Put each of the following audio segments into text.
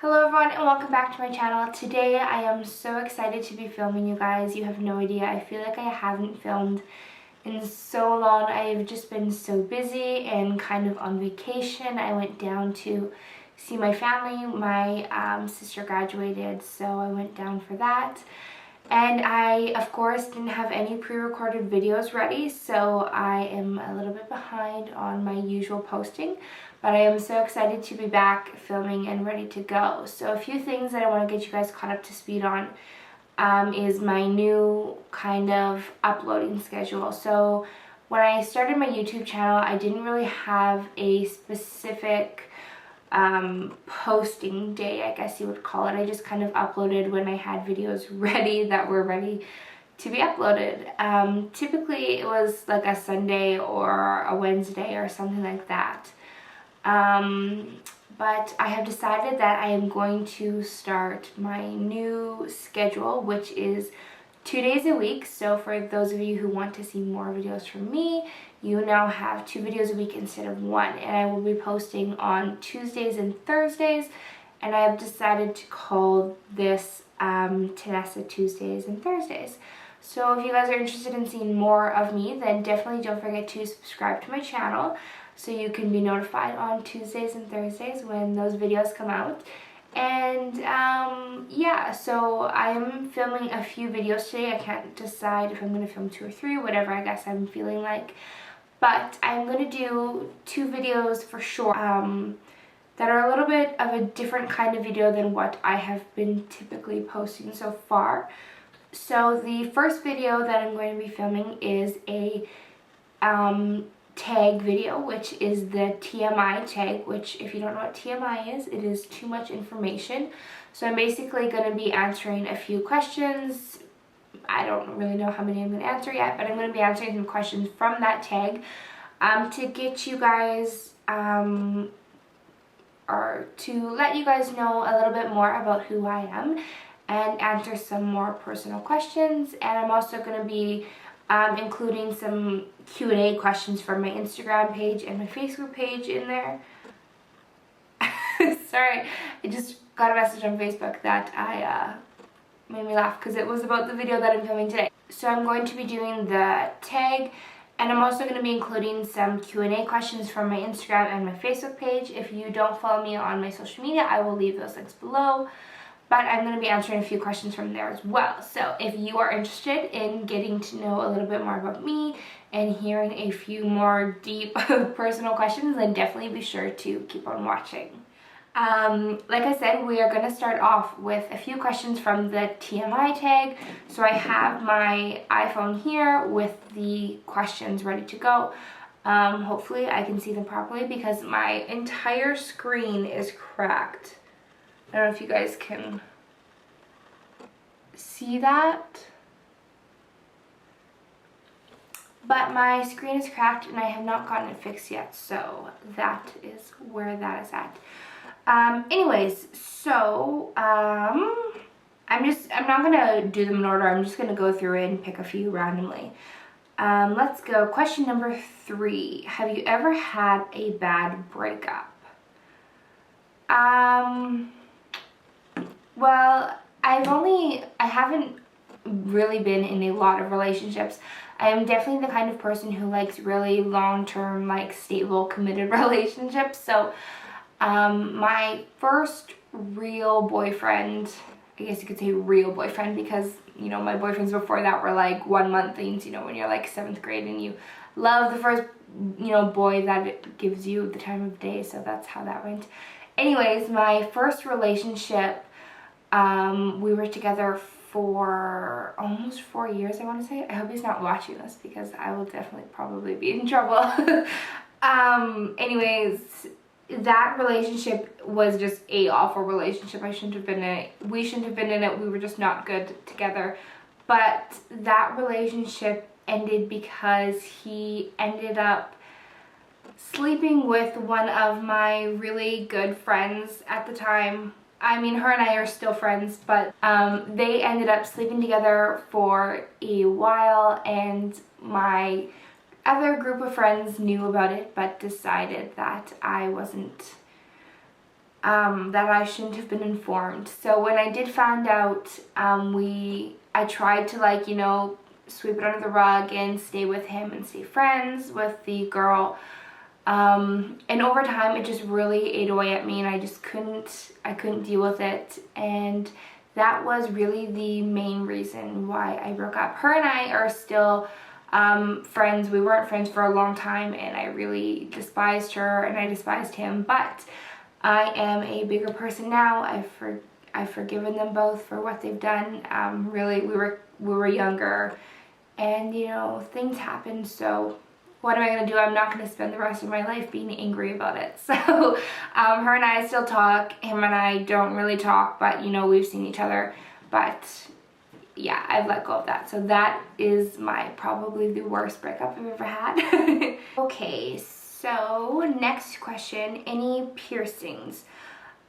Hello everyone and welcome back to my channel. Today I am so excited to be filming, you guys. You have no idea. I feel like I haven't filmed in so long. I've just been so busy and kind of on vacation. I went down to see my family. My sister graduated, so I went down for that. And I, of course, didn't have any pre-recorded videos ready, so I am a little bit behind on my usual posting. But I am so excited to be back filming and ready to go. So a few things that I want to get you guys caught up to speed on is my new kind of uploading schedule. So when I started my YouTube channel, I didn't really have a specific posting day, I guess you would call it. I just kind of uploaded when I had videos ready that were ready to be uploaded. Typically it was like a Sunday or a Wednesday or something like that. But I have decided that I am going to start my new schedule, which is 2 days a week. So for those of you who want to see more videos from me, you now have 2 videos a week instead of 1, and I will be posting on Tuesdays and Thursdays, and I have decided to call this Tenessa Tuesdays and Thursdays. So if you guys are interested in seeing more of me, then definitely don't forget to subscribe to my channel so you can be notified on Tuesdays and Thursdays when those videos come out. And yeah, so I am filming a few videos today. I can't decide if I'm going to film 2 or 3, whatever I guess I'm feeling like. But I'm going to do 2 videos for sure that are a little bit of a different kind of video than what I have been typically posting so far. So the first video that I'm going to be filming is a tag video, which is the TMI tag, which if you don't know what TMI is, it is too much information. So I'm basically going to be answering a few questions. I don't really know how many I'm going to answer yet, but I'm going to be answering some questions from that tag to get you guys, or to let you guys know a little bit more about who I am and answer some more personal questions. And I'm also going to be including some Q&A questions from my Instagram page and my Facebook page in there. Sorry, I just got a message on Facebook that made me laugh because it was about the video that I'm filming today. So I'm going to be doing the tag, and I'm also going to be including some Q&A questions from my Instagram and my Facebook page. If you don't follow me on my social media, I will leave those links below. But I'm going to be answering a few questions from there as well. So if you are interested in getting to know a little bit more about me and hearing a few more deep personal questions, then definitely be sure to keep on watching. Like I said, we are going to start off with a few questions from the TMI tag. So I have my iPhone here with the questions ready to go. Hopefully I can see them properly because my entire screen is cracked. I don't know if you guys can see that, but my screen is cracked and I have not gotten it fixed yet, so that is where that is at. Anyways, so I'm not gonna do them in order. I'm just gonna go through it and pick a few randomly. Let's go. Question number 3. Have you ever had a bad breakup? Well, I haven't really been in a lot of relationships. I am definitely the kind of person who likes really long-term, like stable, committed relationships. So, my first real boyfriend, I guess you could say real boyfriend, because, you know, my boyfriends before that were like 1-month things, you know, when you're like 7th grade and you love the first, you know, boy that it gives you the time of day. So that's how that went. Anyways, my first relationship, we were together for almost 4 years, I want to say. I hope he's not watching this because I will definitely probably be in trouble. Anyways, that relationship was just a awful relationship. I shouldn't have been in it. We shouldn't have been in it. We were just not good together. But that relationship ended because he ended up sleeping with one of my really good friends at the time. I mean, her and I are still friends, but they ended up sleeping together for a while, and my other group of friends knew about it but decided that I wasn't that I shouldn't have been informed. So when I did find out, I tried to, like, you know, sweep it under the rug and stay with him and stay friends with the girl. And over time it just really ate away at me, and I couldn't deal with it. And that was really the main reason why I broke up. Her and I are still friends. We weren't friends for a long time, and I really despised her and I despised him, but I am a bigger person now. I've forgiven them both for what they've done. Really, we were younger, and you know, things happen, so what am I going to do? I'm not going to spend the rest of my life being angry about it. So her and I still talk. Him and I don't really talk, but you know, we've seen each other. But yeah, I've let go of that. So that is probably the worst breakup I've ever had. Okay, so next question, any piercings?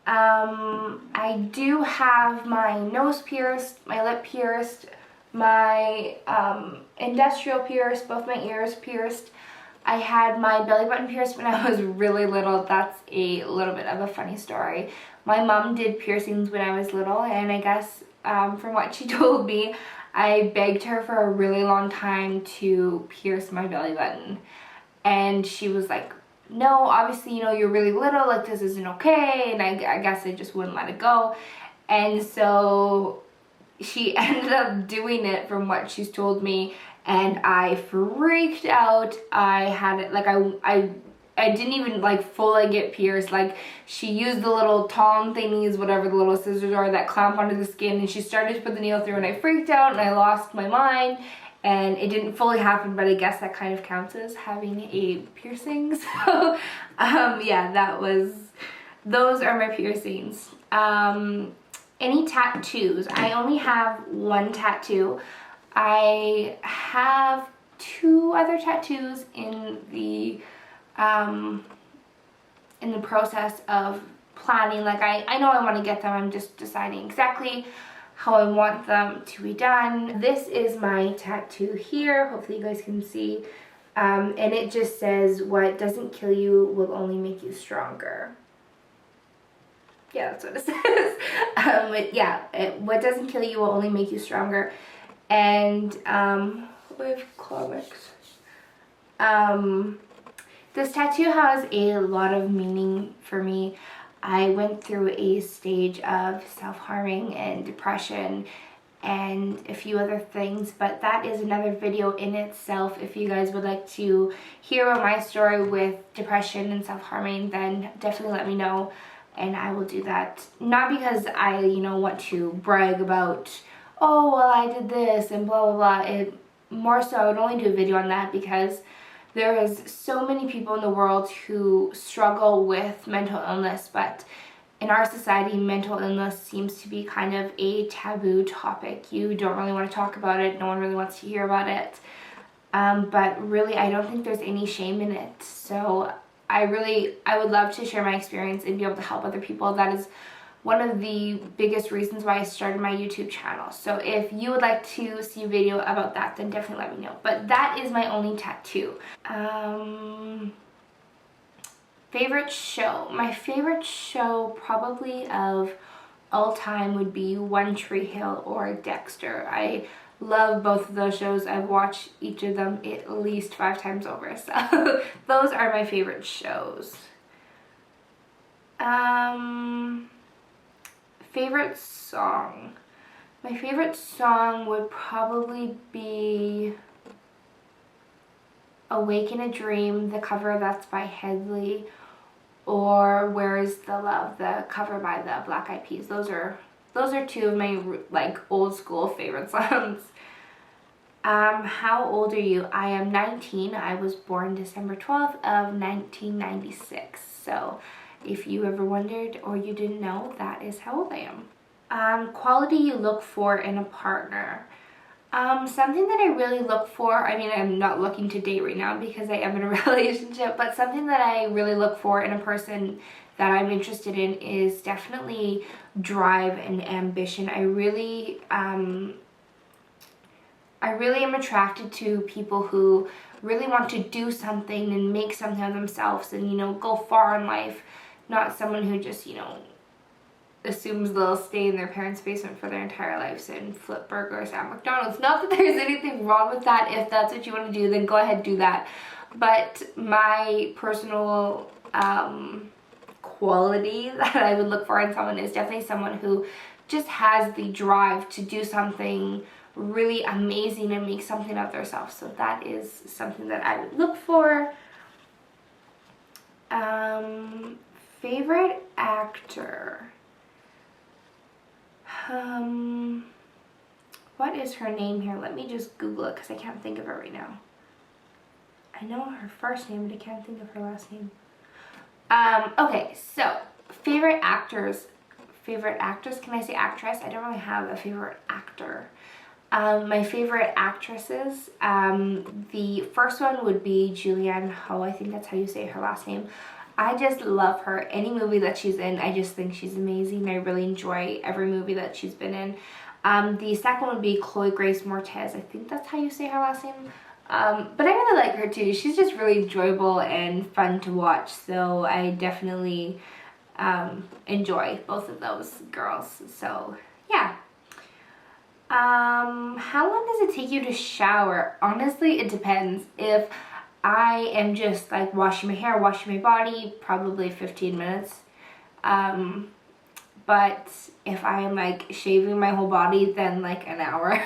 I do have my nose pierced, my lip pierced, my industrial pierced, both my ears pierced. I had my belly button pierced when I was really little. That's a little bit of a funny story. My mom did piercings when I was little, and I guess from what she told me, I begged her for a really long time to pierce my belly button. And she was like, no, obviously, you know, you're really little, like this isn't okay. And I guess I just wouldn't let it go. And so she ended up doing it from what she's told me, and I freaked out. I had it, like, I didn't even like fully get pierced. Like, she used the little Tom thingies, whatever the little scissors are that clamp onto the skin, and she started to put the needle through, and I freaked out and I lost my mind. And it didn't fully happen, but I guess that kind of counts as having a piercing. So yeah, those are my piercings. Any tattoos? I only have one tattoo. I have 2 other tattoos in the process of planning. Like, I know I want to get them. I'm just deciding exactly how I want them to be done. This is my tattoo here. Hopefully you guys can see. And it just says, what doesn't kill you will only make you stronger. Yeah, that's what it says. What doesn't kill you will only make you stronger. And with comics. This tattoo has a lot of meaning for me. I went through a stage of self-harming and depression and a few other things, but that is another video in itself. If you guys would like to hear about my story with depression and self-harming, then definitely let me know, and I will do that. Not because I, you know, want to brag about, oh, well, I did this and blah, blah, blah. More so, I would only do a video on that because there is so many people in the world who struggle with mental illness, but in our society, mental illness seems to be kind of a taboo topic. You don't really want to talk about it. No one really wants to hear about it. But really, I don't think there's any shame in it. So I would love to share my experience and be able to help other people. That is one of the biggest reasons why I started my YouTube channel. So if you would like to see a video about that, then definitely let me know. But that is my only tattoo. Favorite show? My favorite show probably of all time would be One Tree Hill or Dexter. I love both of those shows. I've watched each of them at least 5 times over. So those are my favorite shows. Favorite song? My favorite song would probably be Awake in a Dream, the cover that's by Headley, or Where is the Love, the cover by the Black Eyed Peas. Those are 2 of my like old school favorite songs. How old are you? I am 19. I was born December 12th of 1996. So if you ever wondered or you didn't know, that is how old I am. Quality you look for in a partner. Something that I really look for, I mean, I'm not looking to date right now because I am in a relationship, but something that I really look for in a person that I'm interested in is definitely drive and ambition. I really am attracted to people who really want to do something and make something of themselves and, you know, go far in life. not someone who just, you know, assumes they'll stay in their parents' basement for their entire lives and flip burgers at McDonald's. Not that there's anything wrong with that. If that's what you want to do, then go ahead, do that. But my personal quality that I would look for in someone is definitely someone who just has the drive to do something really amazing and make something of themselves. So that is something that I would look for. Favorite actor. What is her name here? Let me just Google it because I can't think of it right now. I know her first name, but I can't think of her last name. Okay, so favorite actors. Favorite actress? Can I say actress? I don't really have a favorite actor. My favorite actresses. The first one would be Julianne Hough. I think that's how you say her last name. I just love her. Any movie that she's in, I just think she's amazing. I really enjoy every movie that she's been in. The second one would be Chloe Grace Moretz. I think that's how you say her last name. But I really like her too. She's just really enjoyable and fun to watch. So I definitely enjoy both of those girls. So yeah. How long does it take you to shower? Honestly, it depends. If I am just like washing my hair, washing my body, probably 15 minutes. But if I am like shaving my whole body, then like an hour.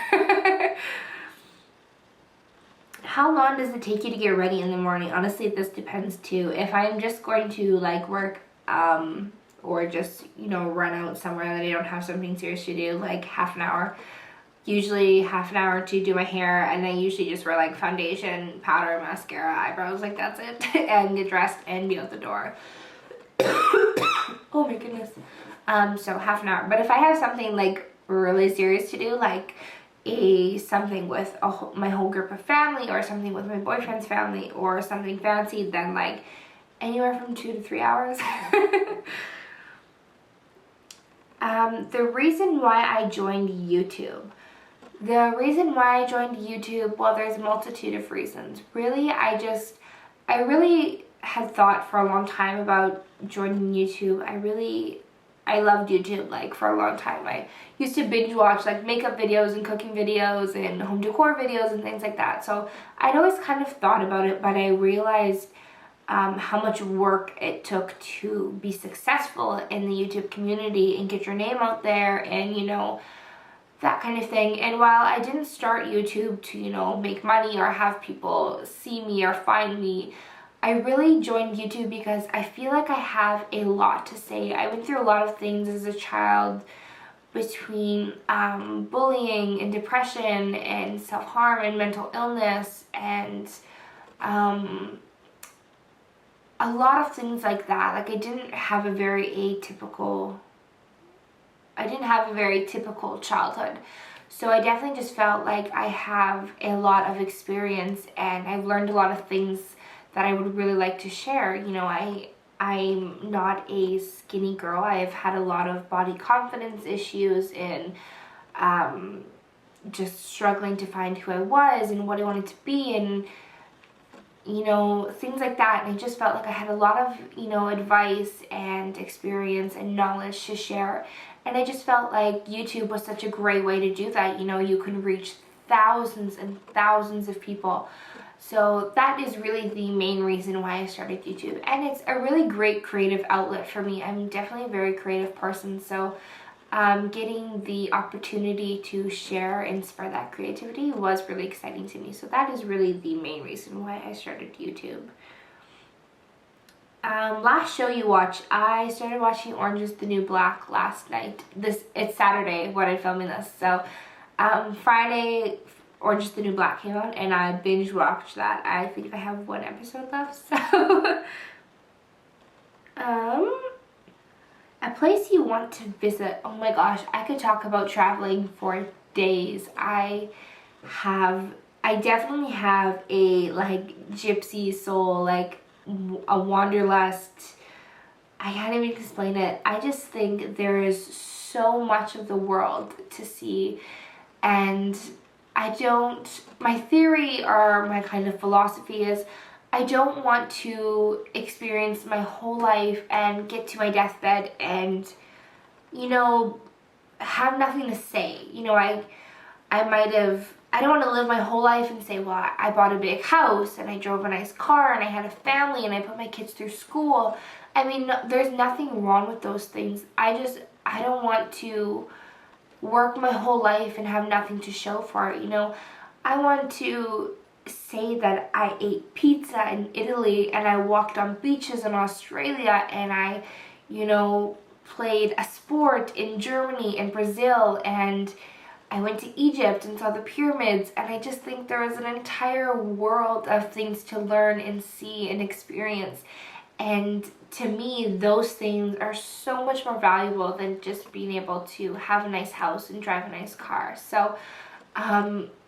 How long does it take you to get ready in the morning? Honestly, this depends too. If I'm just going to like work or just, you know, run out somewhere that I don't have something serious to do, like half an hour. Usually half an hour to do my hair, and I usually just wear like foundation, powder, mascara, eyebrows, like that's it, and get dressed and be out the door. Oh my goodness. So half an hour. But if I have something like really serious to do, like something with my whole group of family, or something with my boyfriend's family, or something fancy, then like anywhere from 2 to 3 hours. The reason why I joined YouTube. The reason why I joined YouTube, well, there's a multitude of reasons. Really, I really had thought for a long time about joining YouTube. I loved YouTube, like, for a long time. I used to binge watch, like, makeup videos and cooking videos and home decor videos and things like that. So I'd always kind of thought about it, but I realized how much work it took to be successful in the YouTube community and get your name out there and, you know, that kind of thing. And while I didn't start YouTube to, you know, make money or have people see me or find me, I really joined YouTube because I feel like I have a lot to say. I went through a lot of things as a child, between bullying and depression and self-harm and mental illness and a lot of things like that. Like I didn't have a very typical childhood. So I definitely just felt like I have a lot of experience and I've learned a lot of things that I would really like to share. You know, I'm not a skinny girl. I've had a lot of body confidence issues and just struggling to find who I was and what I wanted to be and, you know, things like that. And I just felt like I had a lot of, you know, advice and experience and knowledge to share. And I just felt like YouTube was such a great way to do that. You know, you can reach thousands and thousands of people. So that is really the main reason why I started YouTube. And it's a really great creative outlet for me. I'm definitely a very creative person. So getting the opportunity to share and spread that creativity was really exciting to me. So that is really the main reason why I started YouTube. Last show you watched, I started watching Orange is the New Black last night. It's Saturday when I'm filming this. So Friday, Orange is the New Black came out and I binge watched that. I think I have 1 episode left. So a place you want to visit. Oh my gosh, I could talk about traveling for days. I definitely have a like gypsy soul, like a wanderlust. I can't even explain it. I just think there is so much of the world to see, and my theory or my kind of philosophy is I don't want to experience my whole life and get to my deathbed and, you know, have nothing to say. You know, I don't want to live my whole life and say, well, I bought a big house and I drove a nice car and I had a family and I put my kids through school. I mean, there's nothing wrong with those things. I don't want to work my whole life and have nothing to show for it, you know. I want to say that I ate pizza in Italy and I walked on beaches in Australia and I, you know, played a sport in Germany and Brazil and I went to Egypt and saw the pyramids, and I just think there is an entire world of things to learn and see and experience. And to me, those things are so much more valuable than just being able to have a nice house and drive a nice car. So,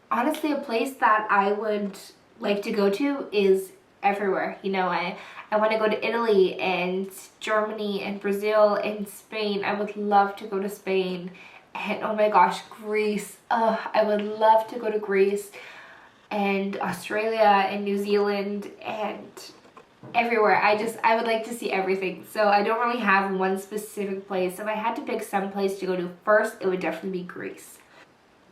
honestly, a place that I would like to go to is everywhere. You know, I want to go to Italy and Germany and Brazil and Spain. I would love to go to Spain. And oh my gosh, Greece. I would love to go to Greece and Australia and New Zealand and everywhere. I would like to see everything. So I don't really have one specific place. If I had to pick some place to go to first, it would definitely be Greece.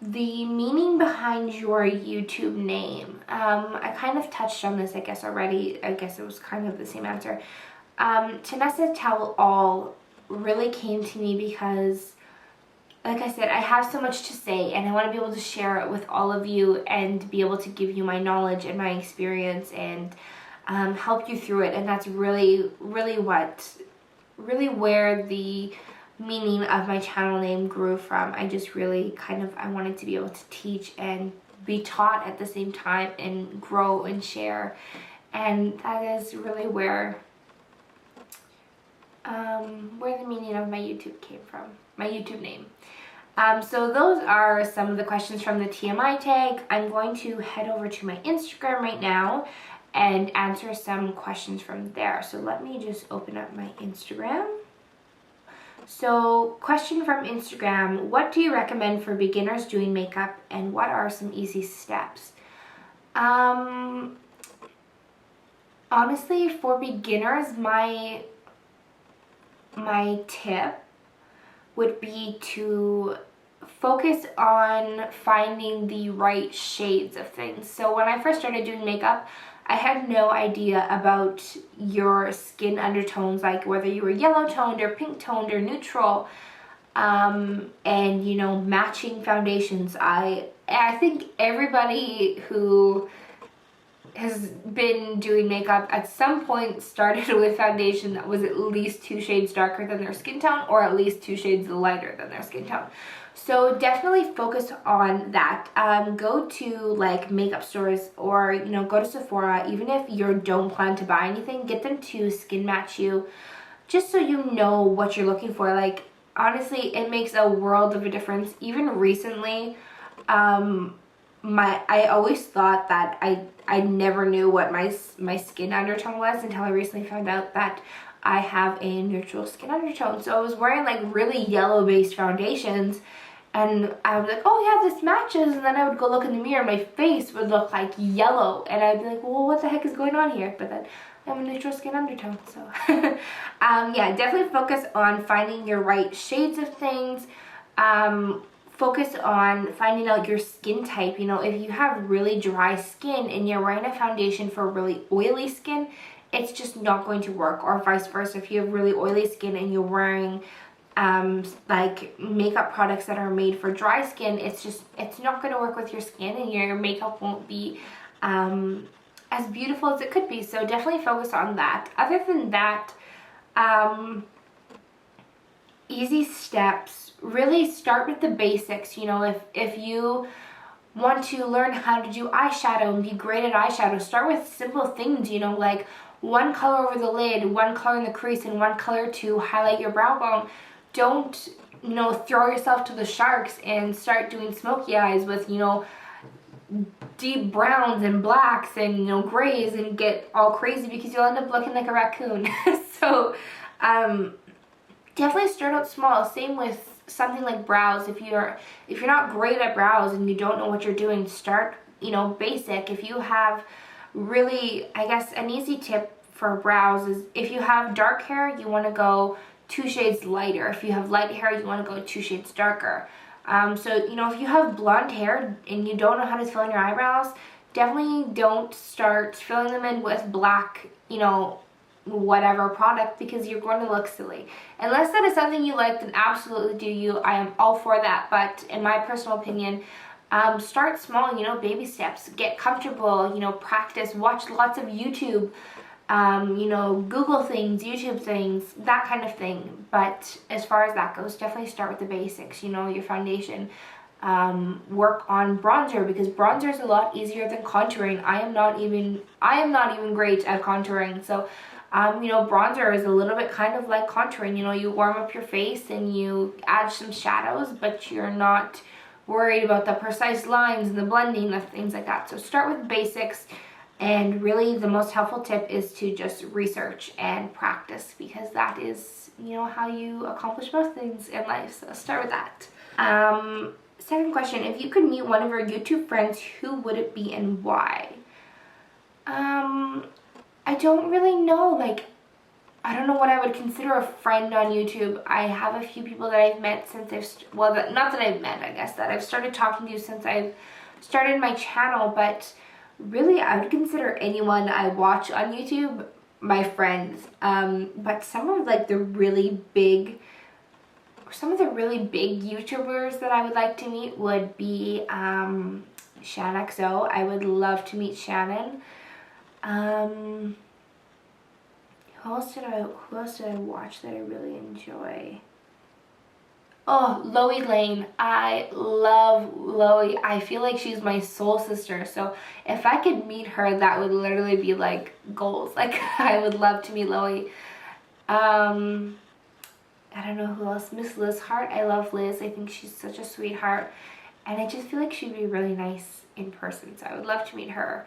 The meaning behind your YouTube name. I kind of touched on this, I guess, already. I guess it was kind of the same answer. Tenessa Tell All really came to me because, like I said, I have so much to say and I want to be able to share it with all of you and be able to give you my knowledge and my experience and help you through it. And that's really where the meaning of my channel name grew from. I just really I wanted to be able to teach and be taught at the same time and grow and share. And that is really where the meaning of my YouTube came from, my YouTube name. So those are some of the questions from the TMI tag. I'm going to head over to my Instagram right now and answer some questions from there. So let me just open up my Instagram. So question from Instagram: what do you recommend for beginners doing makeup and what are some easy steps? Honestly, for beginners, my tip would be to focus on finding the right shades of things. So when I first started doing makeup, I had no idea about your skin undertones, like whether you were yellow toned or pink toned or neutral, and you know, matching foundations. I think everybody who has been doing makeup at some point started with foundation that was at least 2 shades darker than their skin tone or at least 2 shades lighter than their skin tone. So definitely focus on that. Go to like makeup stores or, you know, go to Sephora. Even if you don't plan to buy anything, get them to skin match you just so you know what you're looking for. Like, honestly, it makes a world of a difference. Even recently, I always thought that I never knew what my skin undertone was until I recently found out that I have a neutral skin undertone. So I was wearing like really yellow based foundations and I was like, oh yeah, this matches, and then I would go look in the mirror and my face would look like yellow and I'd be like, well, what the heck is going on here? But then I have a neutral skin undertone. So yeah, definitely focus on finding your right shades of things. Focus on finding out your skin type. You know, if you have really dry skin and you're wearing a foundation for really oily skin, it's just not going to work. Or vice versa, if you have really oily skin and you're wearing like makeup products that are made for dry skin, it's not going to work with your skin and your makeup won't be as beautiful as it could be. So definitely focus on that. Other than that, easy steps, really start with the basics. You know, if you want to learn how to do eyeshadow and be great at eyeshadow, start with simple things, you know, like one color over the lid, one color in the crease, and one color to highlight your brow bone. Don't, you know, throw yourself to the sharks and start doing smoky eyes with, you know, deep browns and blacks and, you know, grays and get all crazy because you'll end up looking like a raccoon. So definitely start out small. Same with something like brows. If you're not great at brows and you don't know what you're doing, start, you know, basic. If you have really, I guess an easy tip for brows is if you have dark hair, you want to go 2 shades lighter. If you have light hair, you want to go 2 shades darker. So, you know, if you have blonde hair and you don't know how to fill in your eyebrows, definitely don't start filling them in with black, you know, whatever product, because you're going to look silly. Unless that is something you like, then absolutely do you. I am all for that. But in my personal opinion, start small, you know, baby steps. Get comfortable, you know, practice, watch lots of YouTube, you know, Google things, YouTube things, that kind of thing. But as far as that goes, definitely start with the basics, you know, your foundation. Work on bronzer, because bronzer is a lot easier than contouring. I am not even great at contouring. So, you know, bronzer is a little bit kind of like contouring. You know, you warm up your face and you add some shadows, but you're not worried about the precise lines and the blending of things like that. So start with basics. And really the most helpful tip is to just research and practice, because that is, you know, how you accomplish most things in life. So start with that. Second question, if you could meet one of your YouTube friends, who would it be and why? I don't really know. Like, I don't know what I would consider a friend on YouTube. I have a few people that I've met since not that I've met, I guess, that I've started talking to since I've started my channel, but really, I would consider anyone I watch on YouTube my friends. But some of the really big YouTubers that I would like to meet would be ShanXO. I would love to meet Shannon. Who else did I watch that I really enjoy? Oh, Loie Lane. I love Loie. I feel like she's my soul sister. So if I could meet her, that would literally be like goals. Like, I would love to meet Loie. I don't know who else. Miss Liz Hart. I love Liz. I think she's such a sweetheart. And I just feel like she'd be really nice in person. So I would love to meet her.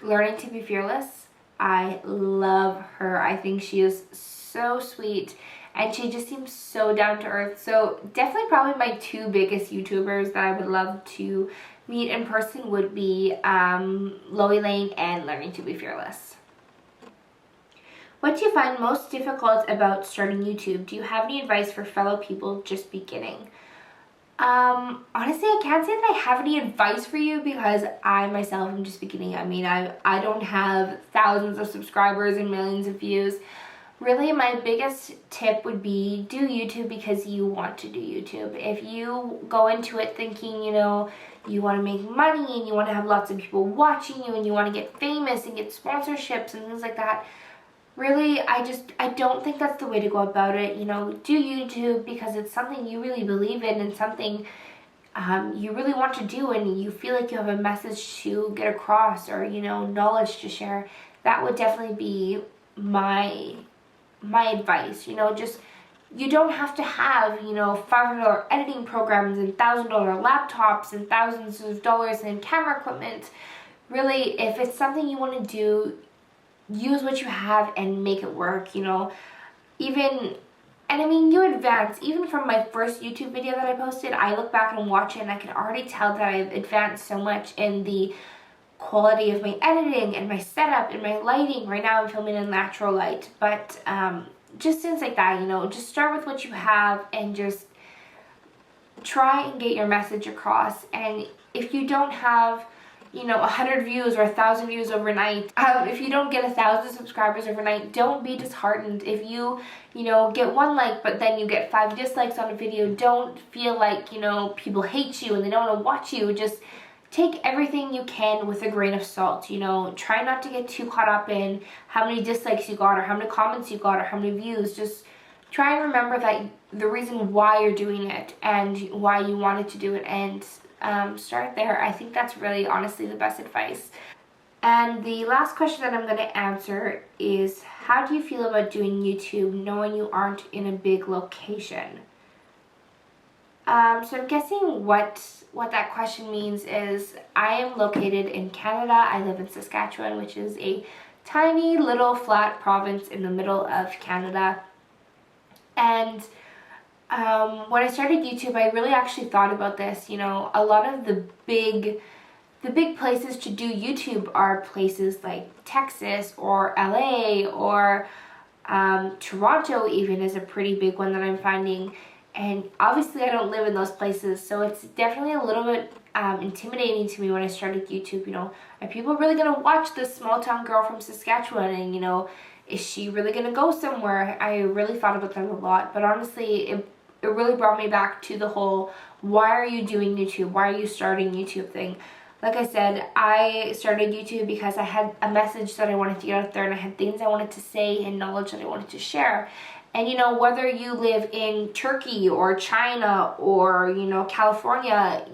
Learning to be Fearless. I love her. I think she is so sweet, and she just seems so down to earth. So definitely probably my two biggest YouTubers that I would love to meet in person would be Loie Lane and Learning to be Fearless. What do you find most difficult about starting YouTube? Do you have any advice for fellow people just beginning? Honestly, I can't say that I have any advice for you, because I myself am just beginning. I mean, I don't have thousands of subscribers and millions of views. Really, my biggest tip would be do YouTube because you want to do YouTube. If you go into it thinking, you know, you want to make money and you want to have lots of people watching you and you want to get famous and get sponsorships and things like that, really, I don't think that's the way to go about it. You know, do YouTube because it's something you really believe in and something you really want to do, and you feel like you have a message to get across, or, you know, knowledge to share. That would definitely be my advice. You know, just, you don't have to have, you know, $500 editing programs and $1,000 laptops and thousands of dollars in camera equipment. Really, if it's something you want to do, use what you have and make it work, you know. And I mean, you advance. Even from my first YouTube video that I posted, I look back and watch it and I can already tell that I've advanced so much in the quality of my editing and my setup and my lighting. Right now I'm filming in natural light, but just things like that, you know. Just start with what you have and just try and get your message across. And if you don't have, you know, 100 views or 1,000 views overnight, if you don't get 1,000 subscribers overnight, don't be disheartened. If you know, get 1 like but then you get 5 dislikes on a video, don't feel like, you know, people hate you and they don't want to watch you. Just take everything you can with a grain of salt, you know. Try not to get too caught up in how many dislikes you got or how many comments you got or how many views. Just try and remember that the reason why you're doing it and why you wanted to do it, and start there. I think that's really honestly the best advice. And the last question that I'm going to answer is, how do you feel about doing YouTube knowing you aren't in a big location? So I'm guessing what that question means is, I am located in Canada. I live in Saskatchewan, which is a tiny little flat province in the middle of Canada. And when I started YouTube, I really actually thought about this. You know, a lot of the big the big places to do YouTube are places like Texas or LA or Toronto even is a pretty big one that I'm finding. And obviously I don't live in those places, so it's definitely a little bit intimidating to me when I started YouTube. You know, are people really going to watch this small town girl from Saskatchewan? And, you know, is she really going to go somewhere? I really thought about that a lot, but honestly, it really brought me back to the whole, why are you doing YouTube? Why are you starting YouTube thing? Like I said, I started YouTube because I had a message that I wanted to get out there, and I had things I wanted to say and knowledge that I wanted to share. And you know, whether you live in Turkey or China or, you know, California,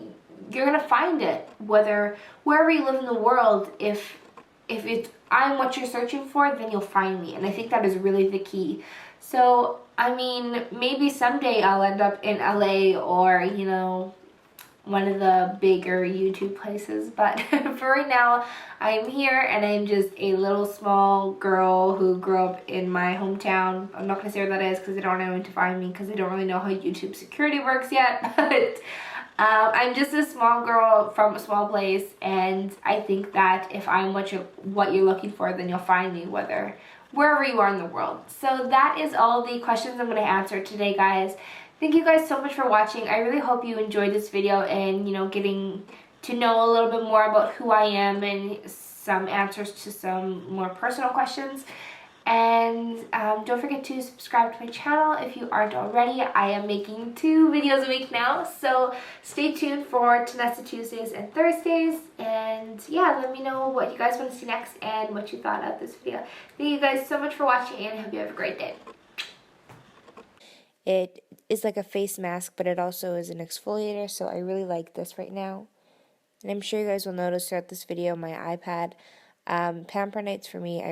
you're gonna find it. Wherever you live in the world, if I'm what you're searching for, then you'll find me. And I think that is really the key. So, I mean, maybe someday I'll end up in LA or, you know, one of the bigger YouTube places, but for right now, I'm here and I'm just a little small girl who grew up in my hometown. I'm not gonna say where that is because they don't know when to find me, because I don't really know how YouTube security works yet, but I'm just a small girl from a small place, and I think that if I'm what you're looking for, then you'll find me wherever you are in the world. So that is all the questions I'm going to answer today, guys. Thank you guys so much for watching. I really hope you enjoyed this video and, you know, getting to know a little bit more about who I am and some answers to some more personal questions. And don't forget to subscribe to my channel if you aren't already. I am making 2 videos a week now, so stay tuned for Tenessa Tuesdays and Thursdays. And yeah, let me know what you guys want to see next and what you thought of this video. Thank you guys so much for watching, and I hope you have a great day. It is like a face mask, but it also is an exfoliator, so I really like this right now. And I'm sure you guys will notice throughout this video my iPad. Pamper nights for me, I